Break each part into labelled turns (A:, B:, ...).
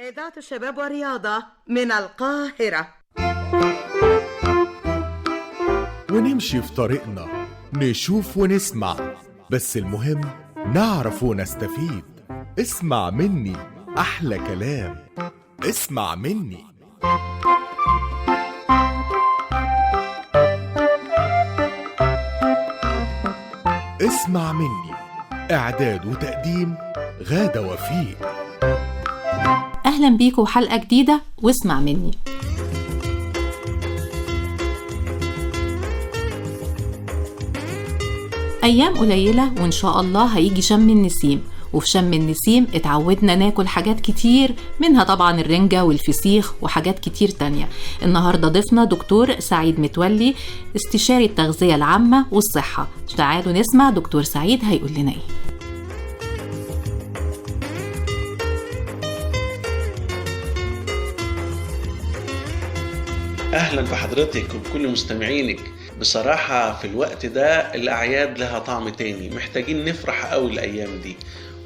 A: إذاعة الشباب والرياضة من القاهرة.
B: ونمشي في طريقنا نشوف ونسمع، بس المهم نعرف ونستفيد. اسمع مني أحلى كلام، اسمع مني. اسمع مني، إعداد وتقديم غادة وفيق.
C: أهلا بيكم حلقة جديدة واسمع مني. أيام قليلة وإن شاء الله هيجي شم النسيم، وفي شم النسيم اتعودنا ناكل حاجات كتير، منها طبعا الرنجة والفسيخ وحاجات كتير تانية. النهاردة ضيفنا دكتور سعيد متولي، استشاري التغذية العامة والصحة. تعالوا نسمع دكتور سعيد هيقول لنا ايه.
D: أهلا بحضرتك وبكل مستمعينك. بصراحة في الوقت ده الأعياد لها طعم تاني، محتاجين نفرح قوي الأيام دي،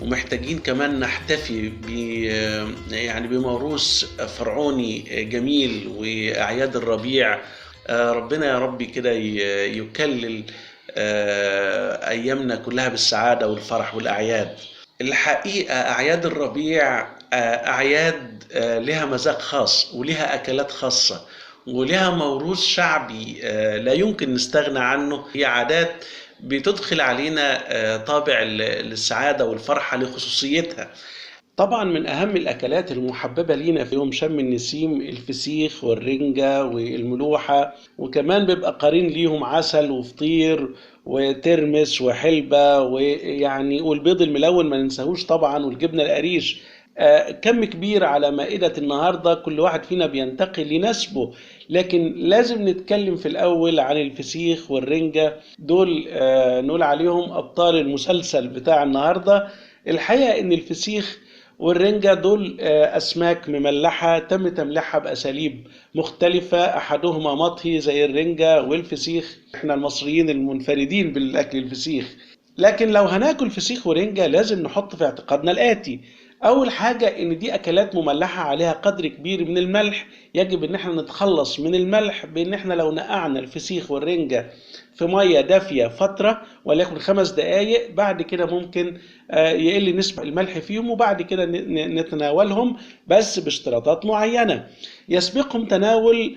D: ومحتاجين كمان نحتفي بموروث فرعوني جميل وأعياد الربيع. ربنا يا ربي كده يكلل أيامنا كلها بالسعادة والفرح والأعياد. الحقيقة أعياد الربيع أعياد لها مذاق خاص ولها أكلات خاصة ولها موروث شعبي لا يمكن نستغنى عنه. هي عادات بتدخل علينا طابع السعادة والفرحة لخصوصيتها. طبعا من أهم الأكلات المحببة لينا في يوم شم النسيم الفسيخ والرنجة والملوحة، وكمان بيبقى قارين ليهم عسل وفطير وترمس وحلبة والبيض الملون ما ننساهوش طبعا، والجبنة القريش. كم كبير على مائدة النهاردة، كل واحد فينا بينتقي لنسبه، لكن لازم نتكلم في الأول عن الفسيخ والرنجة. دول نقول عليهم أبطال المسلسل بتاع النهاردة. الحقيقة إن الفسيخ والرنجة دول أسماك مملحة تم تمليحها بأساليب مختلفة، أحدهما مطهي زي الرنجة، والفسيخ إحنا المصريين المنفردين بالأكل الفسيخ. لكن لو هناكل فسيخ ورنجة لازم نحط في اعتقادنا الآتي: أول حاجة إن دي أكلات مملحة عليها قدر كبير من الملح، يجب إن احنا نتخلص من الملح بإن احنا لو نقعنا الفسيخ والرنجة في مية دافية فترة وليكن 5 دقايق، بعد كده ممكن يقل نسبة الملح فيهم، وبعد كده نتناولهم بس باشتراطات معينة. يسبقهم تناول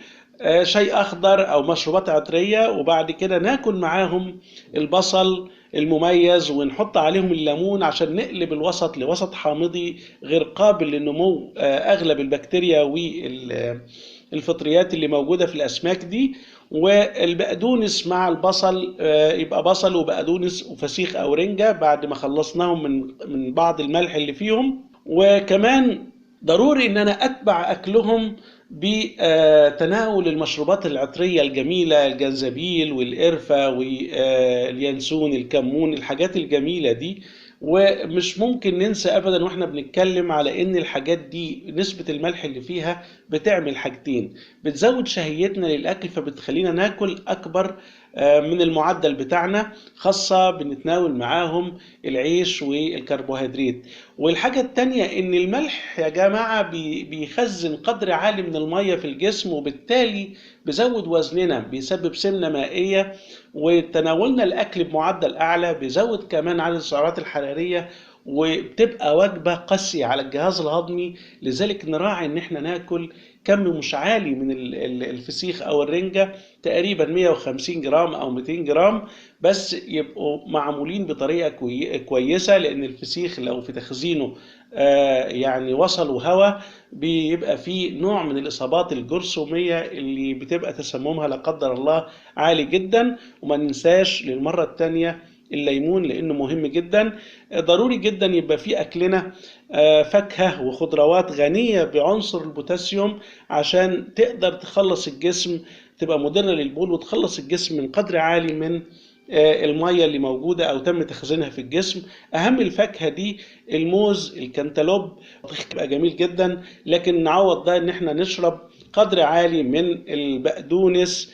D: شيء أخضر أو مشروبات عطرية، وبعد كده ناكل معاهم البصل المميز ونحط عليهم الليمون عشان نقلب الوسط لوسط حامضي غير قابل للنمو أغلب البكتيريا والفطريات اللي موجودة في الأسماك دي. والبقدونس مع البصل يبقى بصل وبقدونس وفسيخ أو رنجة بعد ما خلصناهم من بعض الملح اللي فيهم. وكمان ضروري ان انا اتبع اكلهم بتناول المشروبات العطرية الجميلة، الجنزبيل والقرفة واليانسون الكمون، الحاجات الجميلة دي. ومش ممكن ننسى ابدا واحنا بنتكلم على ان الحاجات دي نسبة الملح اللي فيها بتعمل حاجتين: بتزود شهيتنا للاكل فبتخلينا ناكل اكبر من المعدل بتاعنا، خاصة بنتناول معاهم العيش والكربوهيدرات. والحاجة التانية ان الملح يا جماعة بيخزن قدر عالي من المية في الجسم، وبالتالي بيزود وزننا، بيسبب سمنة مائية. وتناولنا الاكل بمعدل اعلى بيزود كمان عدد السعرات الحرارية، وبتبقى وجبة قاسية على الجهاز الهضمي. لذلك نراعي ان احنا ناكل كم مش عالي من الفسيخ او الرنجة، تقريبا 150 جرام او 200 جرام، بس يبقوا معمولين بطريقة كويسة، لان الفسيخ لو في تخزينه وصلوا هوا بيبقى فيه نوع من الإصابات الجرثومية اللي بتبقى تسممها لا قدر الله عالي جدا. وما ننساش للمرة التانية الليمون لأنه مهم جدا. ضروري جدا يبقى في أكلنا فاكهة وخضروات غنية بعنصر البوتاسيوم عشان تقدر تخلص الجسم، تبقى مدرة للبول وتخلص الجسم من قدر عالي من المية اللي موجودة أو تم تخزينها في الجسم. أهم الفاكهة دي الموز، الكنتالوب، بيبقى جميل جدا. لكن نعوض ده إن احنا نشرب قدر عالي من البقدونس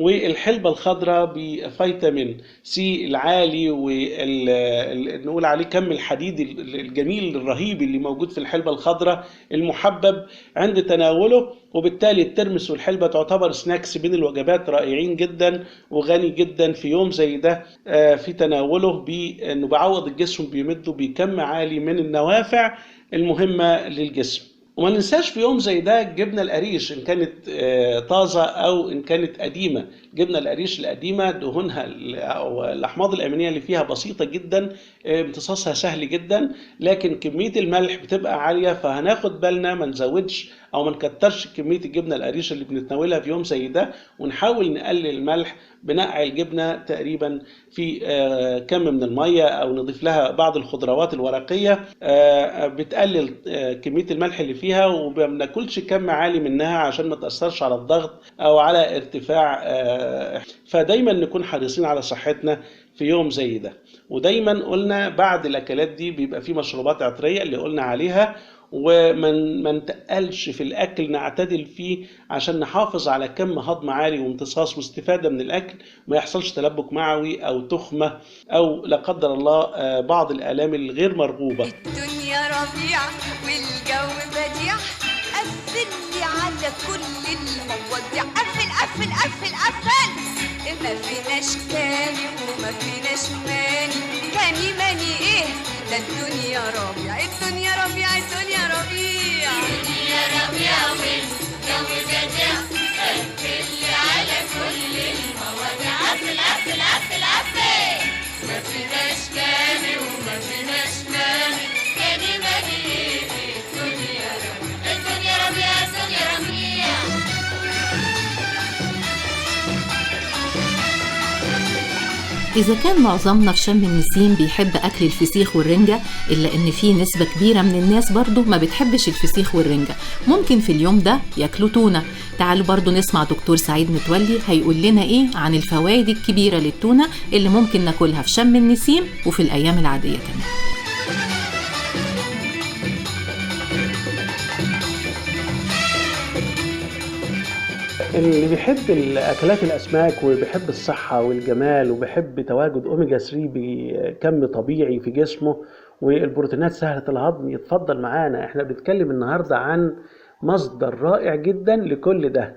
D: والحلبة الخضراء بفيتامين سي العالي، ونقول عليه كم الحديد الجميل الرهيب اللي موجود في الحلبة الخضراء المحبب عند تناوله. وبالتالي الترمس والحلبة تعتبر سناكس بين الوجبات رائعين جدا وغني جدا في يوم زي ده في تناوله، بأنه بعوض الجسم بيمده بكم عالي من النوافع المهمة للجسم. وما ننساش في يوم زي ده جبنة القريش إن كانت طازة أو إن كانت قديمة. جبنة القريش القديمة دهونها أو الأحماض الأمينية اللي فيها بسيطة جدا، امتصاصها سهل جدا، لكن كمية الملح بتبقى عالية، فهناخد بالنا ما نزودش أو ما نكترش كمية الجبنة القريش اللي بنتناولها في يوم زي ده، ونحاول نقلل الملح بنقع الجبنة تقريبا في كم من المية، أو نضيف لها بعض الخضروات الورقية بتقلل كمية الملح اللي فيها، وما بناكلش كم عالي منها عشان ما تأثرش على الضغط أو على ارتفاع. فدايما نكون حريصين على صحتنا في يوم زي ده. ودايما قلنا بعد الأكلات دي بيبقى في مشروبات عطرية اللي قلنا عليها، وما نتقلش في الأكل، نعتدل فيه عشان نحافظ على كم هضم عالي وامتصاص واستفادة من الأكل، ما يحصلش تلبك معوي أو تخمة أو لا قدر الله بعض الآلام الغير مرغوبة.
E: الدنيا ربيع والجو بديع، قفل على كل المواضيع، قفل قفل قفل قفل. ما فيناش تاني وما فيناش ماني، تاني ماني ايه ده الدنيا ربيع، الدنيا ربيع، الدنيا ربيع، الدنيا ربيع والجو بديع، قفل على كل المواضيع، قفل قفل قفل قفل. ما فيناش تاني وما فيناش ماني، تاني ماني ايه الدنيا ربيع، الدنيا ربيع، الدنيا ربيع.
C: إذا كان معظمنا في شم النسيم بيحب أكل الفسيخ والرنجة، إلا إن في نسبة كبيرة من الناس برضو ما بتحبش الفسيخ والرنجة، ممكن في اليوم ده ياكلوا تونة. تعالوا برضو نسمع دكتور سعيد متولي هيقول لنا إيه عن الفوائد الكبيرة للتونة اللي ممكن ناكلها في شم النسيم وفي الأيام العادية كمان.
D: اللي بيحب الأكلات الأسماك وبيحب الصحة والجمال وبيحب تواجد أوميجا 3 بكم طبيعي في جسمه والبروتينات سهلة الهضم يتفضل معانا. احنا بنتكلم النهاردة عن مصدر رائع جدا لكل ده،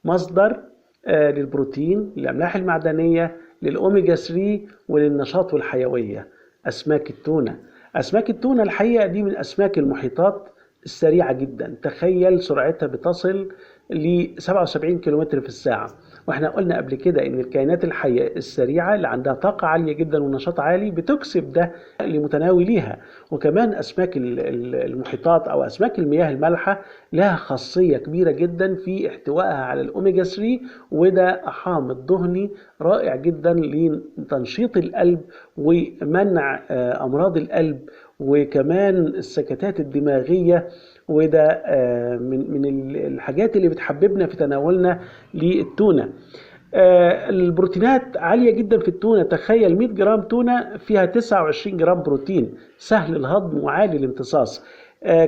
D: مصدر للبروتين، للأملاح المعدنية، للأوميجا 3 وللنشاط والحيوية. أسماك التونة. أسماك التونة الحقيقة دي من أسماك المحيطات السريعة جدا، تخيل سرعتها بتصل ل 77 كيلومتر في الساعة. واحنا قلنا قبل كده ان الكائنات الحية السريعة اللي عندها طاقة عالية جدا ونشاط عالي بتكسب ده لمتناوليها. وكمان اسماك المحيطات او اسماك المياه المالحة لها خاصية كبيرة جدا في احتوائها على الاوميجا 3، وده حامض دهني رائع جدا لتنشيط القلب ومنع امراض القلب وكمان السكتات الدماغية. وده من الحاجات اللي بتحببنا في تناولنا للتونة. البروتينات عالية جدا في التونة، تخيل 100 جرام تونة فيها 29 جرام بروتين سهل الهضم وعالي الامتصاص.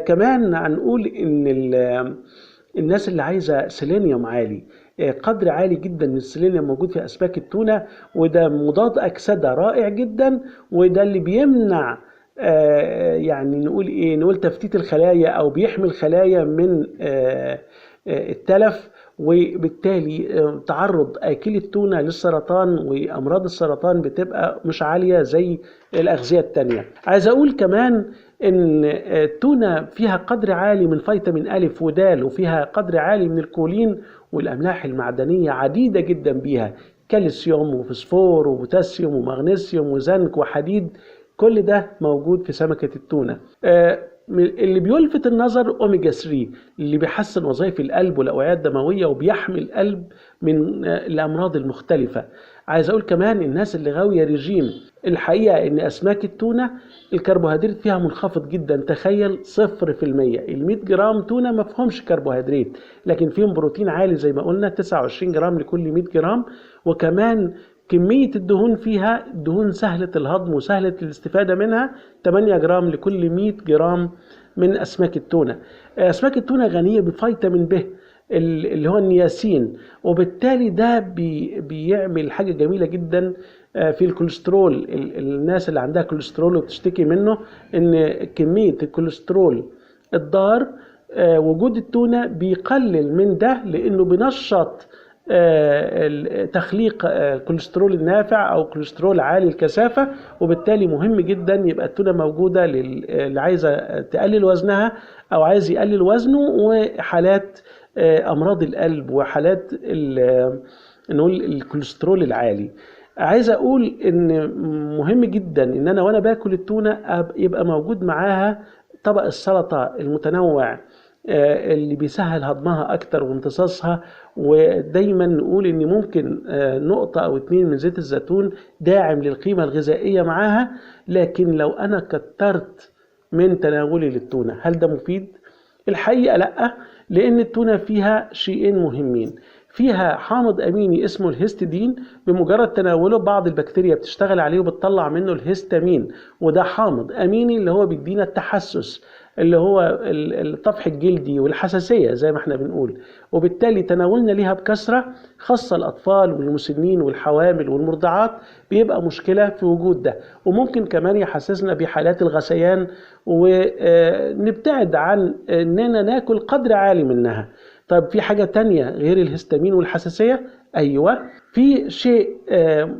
D: كمان هنقول ان الناس اللي عايزة سيلينيوم عالي، قدر عالي جدا من السيلينيوم موجود في أسماك التونة، وده مضاد أكسدة رائع جدا، وده اللي بيمنع يعني نقول تفتيت الخلايا أو بيحمي الخلايا من التلف، وبالتالي تعرض آكل التونة للسرطان وأمراض السرطان بتبقى مش عالية زي الأغذية التانية. عايز أقول كمان إن التونة فيها قدر عالي من فيتامين أ ودال، وفيها قدر عالي من الكولين والأملاح المعدنية عديدة جدا بيها، كالسيوم وفسفور وبوتاسيوم ومغنيسيوم وزنك وحديد، كل ده موجود في سمكة التونة. اللي بيلفت النظر أوميجا 3 اللي بيحسن وظائف القلب والأوعية الدموية وبيحمي القلب من الأمراض المختلفة. عايز أقول كمان الناس اللي غاوية ريجيم، الحقيقة إن أسماك التونة الكربوهيدرات فيها منخفض جدا، تخيل 0%. ال100 جرام تونة ما فيهمش كربوهيدرات، لكن فيهم بروتين عالي زي ما قلنا 29 جرام لكل 100 جرام، وكمان كمية الدهون فيها دهون سهلة الهضم وسهلة الاستفادة منها، 8 جرام لكل 100 جرام من أسماك التونة. أسماك التونة غنية بفيتامين ب اللي هو النياسين، وبالتالي ده بيعمل حاجة جميلة جدا في الكوليسترول. الناس اللي عندها كوليسترول وبتشتكي منه، ان كمية الكوليسترول الضار وجود التونة بيقلل من ده، لانه بينشط تخليق كوليسترول النافع او كوليسترول عالي الكثافة. وبالتالي مهم جدا يبقى التونة موجودة اللي عايزة تقلل وزنها او عايز يقلل وزنه، وحالات امراض القلب وحالات نقول الكوليسترول العالي. عايز اقول ان مهم جدا ان انا وانا باكل التونة يبقى موجود معاها طبق السلطة المتنوع اللي بيسهل هضمها اكتر وامتصاصها. ودايما نقول ان ممكن نقطة او 2 من زيت الزيتون داعم للقيمة الغذائية معاها. لكن لو انا كترت من تناولي للتونة، هل ده مفيد؟ الحقيقة لا، لان التونة فيها شيئين مهمين. فيها حامض اميني اسمه الهستidine، بمجرد تناوله بعض البكتيريا بتشتغل عليه وبتطلع منه الهستامين، وده حامض اميني اللي هو بيدينا التحسس اللي هو الطفح الجلدي والحساسية زي ما احنا بنقول. وبالتالي تناولنا ليها بكثرة، خاصة الأطفال والمسنين والحوامل والمرضعات بيبقى مشكلة في وجود ده. وممكن كمان يحسسنا بحالات الغثيان، ونبتعد عن اننا ناكل قدر عالي منها. طيب في حاجة تانية غير الهستامين والحساسية؟ أيوة، في شيء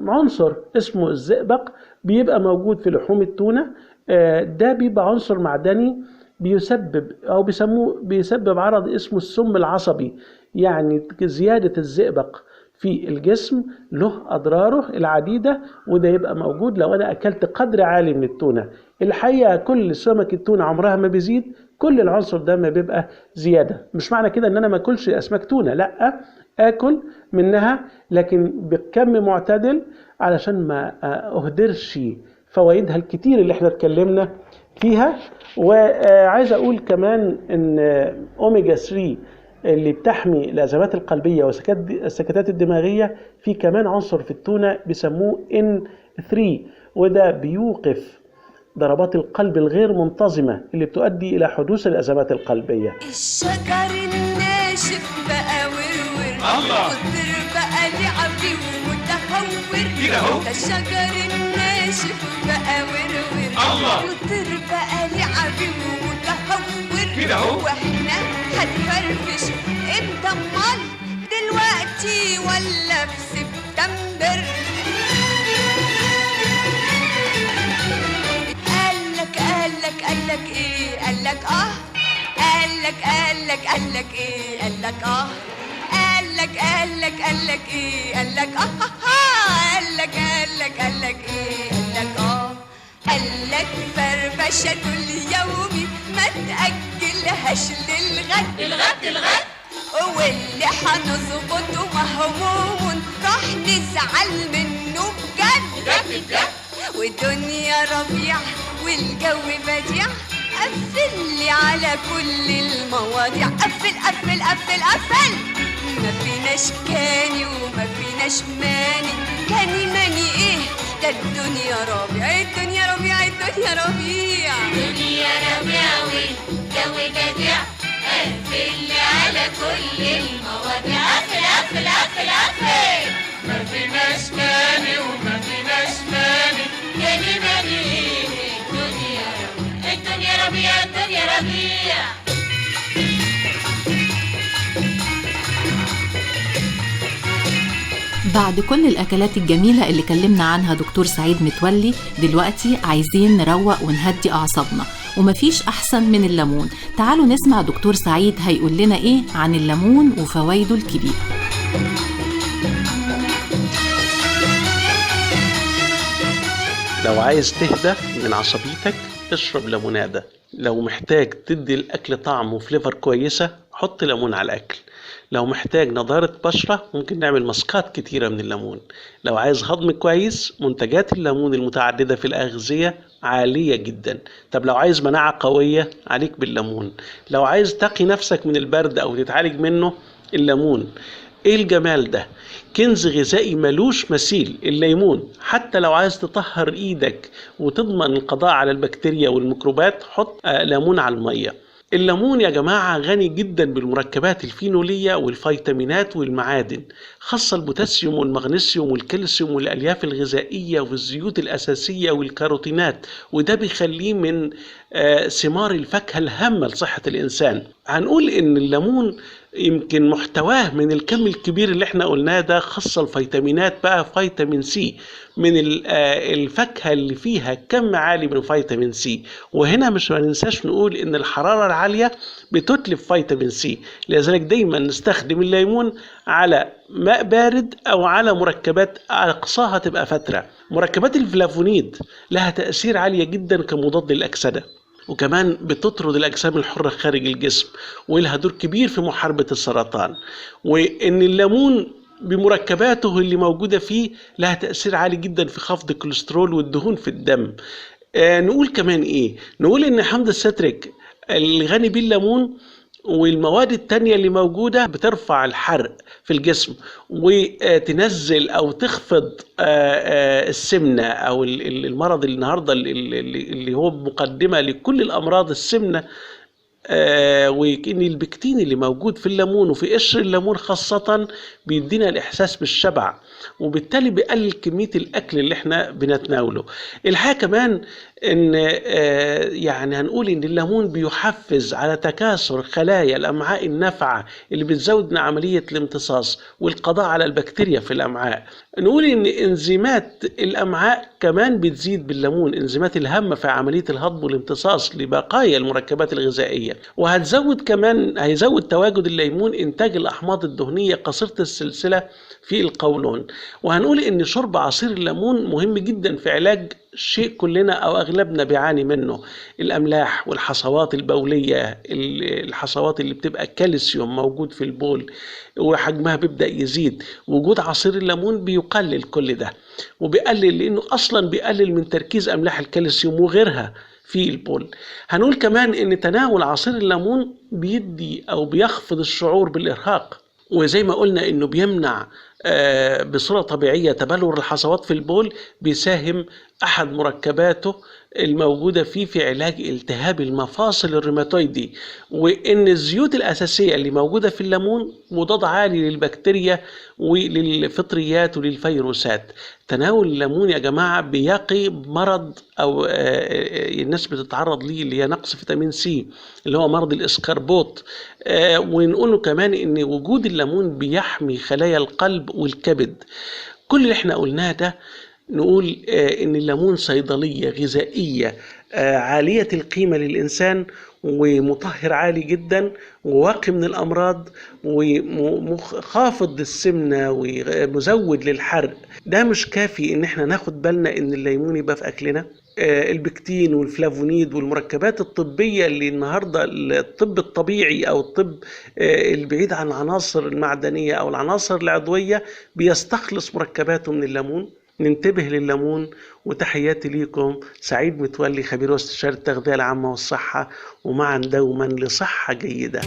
D: عنصر اسمه الزئبق بيبقى موجود في لحوم التونة. ده بيبقى عنصر معدني بيسبب أو بيسبب عرض اسمه السم العصبي. يعني زيادة الزئبق في الجسم له أضراره العديدة، وده يبقى موجود لو أنا أكلت قدر عالي من التونة. الحقيقة كل سمك التونة عمرها ما بيزيد، كل العنصر ده ما بيبقى زيادة. مش معنى كده ان انا ما اكلش اسماك تونة، لا، اكل منها لكن بكم معتدل علشان ما اهدرش فوائدها الكتير اللي احنا اتكلمنا فيها. وعايز اقول كمان ان اوميجا 3 اللي بتحمي الازمات القلبية والسكتات الدماغية، في كمان عنصر في التونة بيسموه N3، وده بيوقف ضربات القلب الغير منتظمة اللي بتؤدي إلى حدوث الأزمات القلبية.
E: الشجر الناشف بقى ورور، قدر بقى لعبي ومتهور كده اهو. ده الشجر الناشف بقى ورور، قدر بقى لعبي ومتهور كده اهو. واحنا هنفرفش امتى؟ امال دلوقتي ولا في سبتمبر؟ قالك ايه؟ قالك قالك ايه؟ قالك قالك ايه؟ قالك قالك ايه؟ قالك فرفشة اليوم ما تأجلهاش للغد واللي هنظبطه مهموم راح نزعل منه بجد. والدنيا ربيع والجو بديع، قفل لي على كل المواضيع. قفل ما فيناش كاني وما فيناش ماني. كاني ماني ايه؟ ده الدنيا ربيع والجو بديع. قفل لي على كل المواضيع. قفل ما فيناش ماني وما فيناش ماني. كاني ماني ايه؟ الدنيا ربيع.
C: بعد كل الأكلات الجميلة اللي كلمنا عنها دكتور سعيد متولي، دلوقتي عايزين نروق ونهدي أعصابنا، ومفيش أحسن من الليمون. تعالوا نسمع دكتور سعيد هيقول لنا إيه عن الليمون وفوائده الكبيرة.
D: لو عايز تهدى من عصبيتك اشرب ليمونادة. لو محتاج تدي الأكل طعم وفليفر كويسة حط ليمون على الأكل. لو محتاج نضارة بشرة ممكن نعمل ماسكات كتيرة من الليمون. لو عايز هضم كويس منتجات الليمون المتعددة في الأغذية عالية جدا. طب لو عايز مناعة قوية عليك بالليمون. لو عايز تقي نفسك من البرد أو تتعالج منه الليمون. ايه الجمال ده؟ كنز غذائي ملوش مثيل الليمون. حتى لو عايز تطهر ايدك وتضمن القضاء على البكتيريا والميكروبات حط ليمون على المية. الليمون يا جماعة غني جدا بالمركبات الفينولية والفيتامينات والمعادن، خاصة البوتاسيوم والمغنيسيوم والكالسيوم والألياف الغذائية والزيوت الأساسية والكاروتينات، وده بيخليه من ثمار الفاكهة الهامة لصحة الإنسان. هنقول إن الليمون يمكن محتواه من الكم الكبير اللي احنا قلناه ده، خاصة الفيتامينات بقى فيتامين سي من الفاكهة اللي فيها كم عالي من فيتامين سي. وهنا مش هننساش نقول ان الحرارة العالية بتتلف فيتامين سي، لذلك دايما نستخدم الليمون على ماء بارد او على مركبات اقصاها تبقى فترة. مركبات الفلافونيد لها تأثير عالية جدا كمضاد للأكسدة، وكمان بتطرد الأجسام الحرة خارج الجسم، ولها دور كبير في محاربة السرطان. وإن الليمون بمركباته اللي موجودة فيه لها تأثير عالي جدا في خفض الكوليسترول والدهون في الدم. نقول كمان إيه؟ نقول إن حمض الستريك الغني بالليمون والمواد التانية اللي موجودة بترفع الحرق في الجسم وتنزل أو تخفض السمنة أو المرض النهاردة اللي هو مقدمة لكل الأمراض السمنة. وإن البكتين اللي موجود في الليمون وفي قشر الليمون خاصة بيدينا الإحساس بالشبع، وبالتالي بيقلل كمية الأكل اللي احنا بنتناوله. الحقيقة كمان إن يعني هنقول إن الليمون بيحفز على تكاثر خلايا الأمعاء النافعة اللي بتزود من عملية الامتصاص والقضاء على البكتيريا في الأمعاء. نقول إن إنزيمات الأمعاء كمان بتزيد بالليمون، إنزيمات الهامة في عملية الهضم والامتصاص لبقايا المركبات الغذائية. وهتزود كمان هيزود تواجد الليمون إنتاج الأحماض الدهنية قصيرة السلسلة في القولون. وهنقول إن شرب عصير الليمون مهم جدا في علاج شيء كلنا أو أغلبنا بيعاني منه، الأملاح والحصوات البولية، الحصوات اللي بتبقى كالسيوم موجود في البول وحجمها بيبدأ يزيد. وجود عصير الليمون بيقلل كل ده، وبيقلل لأنه أصلا بيقلل من تركيز أملاح الكالسيوم وغيرها في البول. هنقول كمان إن تناول عصير الليمون بيدي أو بيخفض الشعور بالإرهاق، وزي ما قلنا إنه بيمنع بصورة طبيعية تبلور الحصوات في البول، بيساهم أحد مركباته الموجودة فيه في علاج التهاب المفاصل الروماتويدي. وإن الزيوت الأساسية اللي موجودة في الليمون مضاد عالي للبكتيريا وللفطريات وللفيروسات. تناول الليمون يا جماعة بيقي مرض أو الناس بتتعرض ليه اللي هي نقص فيتامين سي اللي هو مرض الإسكربوت. ونقوله كمان إن وجود الليمون بيحمي خلايا القلب والكبد. كل اللي احنا قلناه ده نقول إن الليمون صيدلية غذائية عالية القيمة للإنسان، ومطهر عالي جدا، وواقي من الأمراض، وخافض للسمنة، ومزود للحرق. ده مش كافي إن احنا ناخد بالنا إن الليمون يبقى في أكلنا. البكتين والفلافونيد والمركبات الطبية اللي النهاردة الطب الطبيعي أو الطب البعيد عن العناصر المعدنية أو العناصر العضوية بيستخلص مركباته من الليمون. ننتبه لليمون. وتحياتي ليكم، سعيد متولي، خبير واستشاري التغذية العامة والصحة، ومعا دوما لصحة جيدة.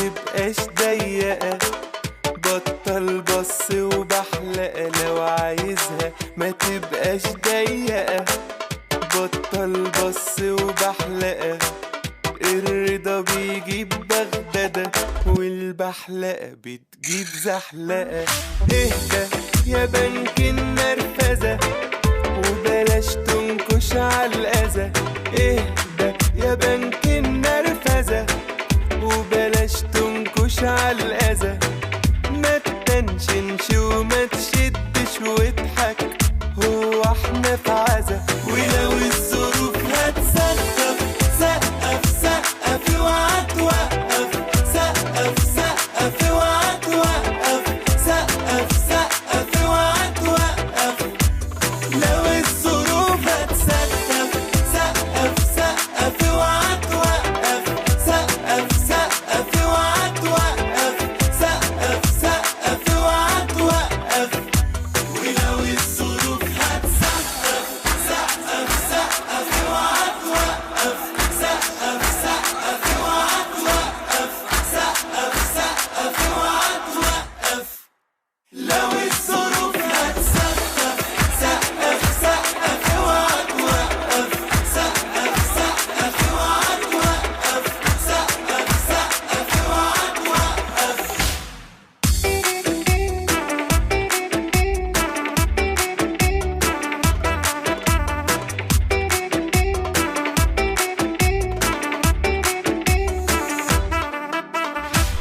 F: تبقاش ضيقة، بطل بص وبحلقة، لو عايزها ما تبقاش ضيقة، بطل بص وبحلقة، الرضا بيجيب بغدادة والبحلقة بتجيب زحلقة. اهدى يا بنك النرفزة وبلاش تنكش عالأذى، اهدى يا بنك النرفزة وبلاش تنكش عالأذى، ما تتنشنش وما تشدش واضحك، هو احنا في عزا. ولو الظروف هتسقف سقف سقف اوعى توقف، سقف سقف اوعى توقف، سقف سقف اوعى توقف. لو الظروف هتسقف سقف سقف اوعى توقف، سقف سقف اوعى توقف، سقف سقف اوعى توقف. ولو الظروف هتسقف سقف سقف اوعى توقف، سقف سقف اوعى توقف، سقف سقف اوعى توقف. لو الظروف هتسقف سقف سقف اوعى توقف، سقف سقف اوعى توقف، سقف سقف اوعى توقف.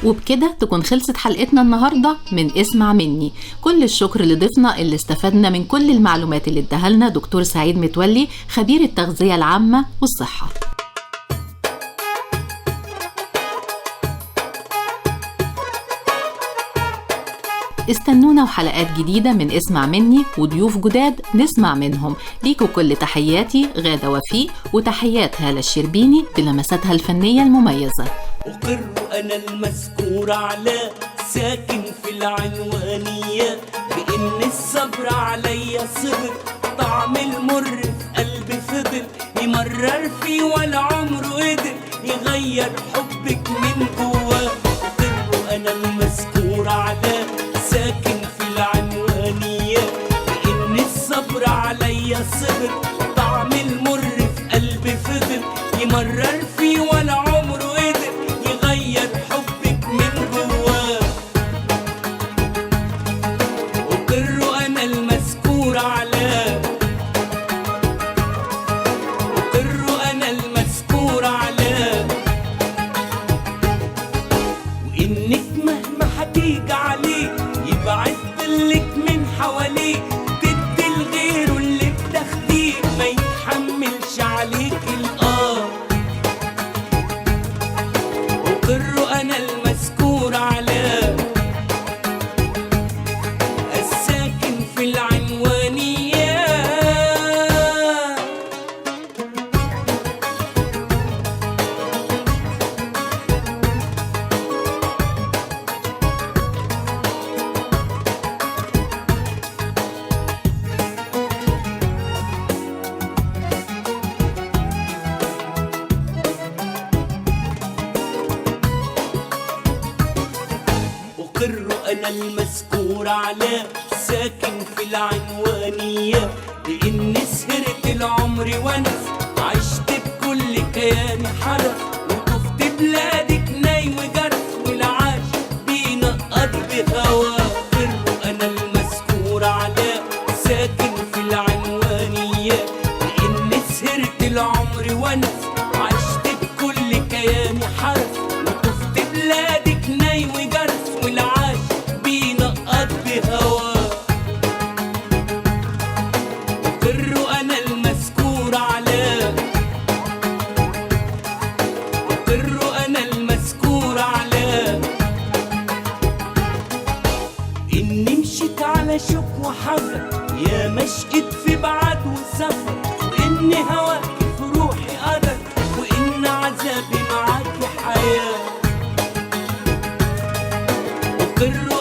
C: وبكده تكون خلصت حلقتنا النهاردة من اسمع مني. كل الشكر لضيفنا اللي استفدنا من كل المعلومات اللي اداها لنا دكتور سعيد متولي، خبير التغذية العامة والصحة. استنونا وحلقات جديدة من اسمع مني وضيوف جداد نسمع منهم. ليكوا كل تحياتي غادة وفيق، وتحيات هالة الشربيني بلمساتها الفنية المميزة.
G: أقر أنا المذكور على ساكن في العنوانية بإن الصبر عليا صبر، طعم المر في قلبي فضل يمرر فيه ولا عمره قدر يغير حبك من جواه. أقر أنا المذكور على ساكن في العنوانية بإن الصبر عليا صبر، طعم المر في قلبي فضل يمرر فيه ولا عمره قدر يغير حبك من جواه. أقر أنا المذكور على، أقر أنا المذكور على، وإنك مهما هتيجي عليه يبعد ظلك من حواليه، تدي لغيره اللي بتاخديه ما يتحملش عليك الآه. أقر أنا المذكور على الساكن في العنوانية. أقر أنا المذكور على ساكن في العنوانية بإني سهرت العمر ونس، عشت بكل كياني حرف وطفت بلادك ناي وجرس، والعاش بينقض بهوا. أقر أنا المذكور على ساكن في العنوانية بإني سهرت العمر ونس، عشت بكل كياني حرف وطفت بلادك ناي وجرس، والعاش بينقض بهوا. أقر أنا المذكور على، أقر أنا المذكور على، إني مشيت على شوك وحذر يا مشقت في بعد وسفر، وإني هواكي في روحي قدر، وإن عذابي معاكي حياة. أقر